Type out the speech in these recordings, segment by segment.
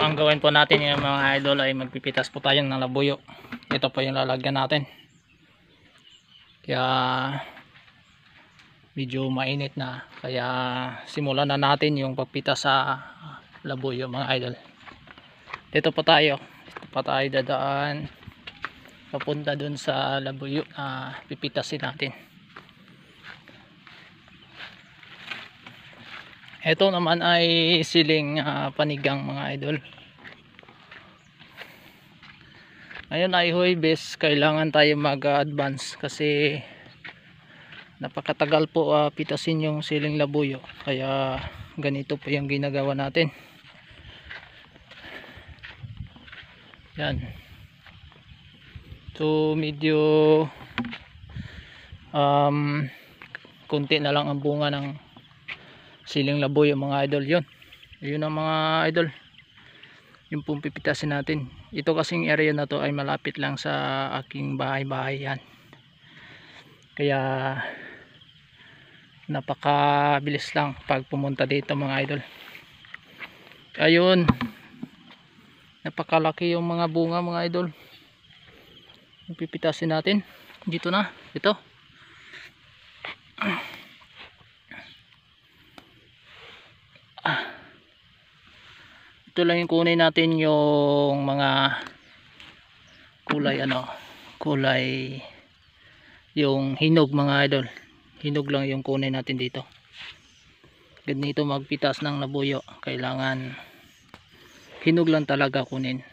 ang gawin po natin yung mga idol ay magpipitas po tayo ng labuyo. Ito po yung lalagyan natin. Kaya medyo mainit na, kaya simulan na natin yung pagpitas sa labuyo mga idol. Dito pa tayo dadaan papunta dun sa labuyo na pipitasin natin. Ito naman ay siling panigang mga idol. Ngayon ay Huwebes, kailangan tayo mag-advance kasi napakatagal po pitasin yung siling labuyo, kaya ganito po yung ginagawa natin. Yan. So medyo kunti na lang ang bunga ng siling labuyo mga idol. Yun ang mga idol, yung pong pipitasin natin. Ito kasing area na to ay malapit lang sa aking bahay yan, kaya napakabilis lang pag pumunta dito mga idol. Ayun, napakalaki yung mga bunga mga idol. Yung pipitasin natin dito na, ito. Ito lang yung kunin natin, yung mga kulay yung hinog mga idol. Hinog lang yung kunin natin dito. Ganito magpitas ng labuyo, kailangan hinog lang talaga kunin.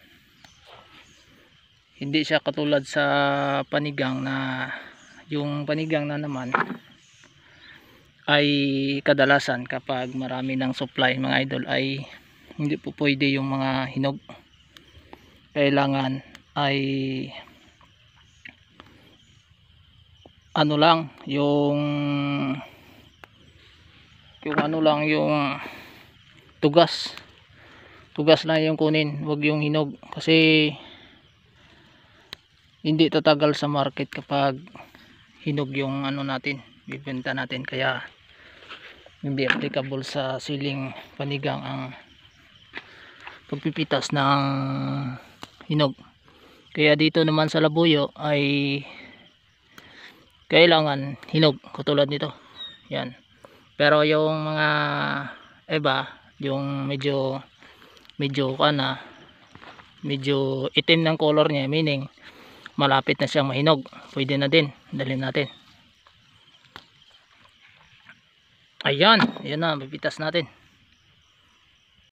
Hindi siya katulad sa panigang na, yung panigang na naman ay kadalasan kapag marami ng supply mga idol ay hindi po pwede yung mga hinog. Kailangan ay ano lang, yung tugas lang yung kunin, wag yung hinog, kasi hindi tatagal sa market kapag hinog yung natin bibenta natin. Kaya hindi applicable sa siling panigang ang pagpipitas ng hinog. Kaya dito naman sa labuyo ay kailangan hinog katulad nito. Yan. Pero yung mga iba, yung medyo itim ng color niya, meaning malapit na siyang mahinog, pwede na din, dalhin natin. Ayan na, pipitas natin.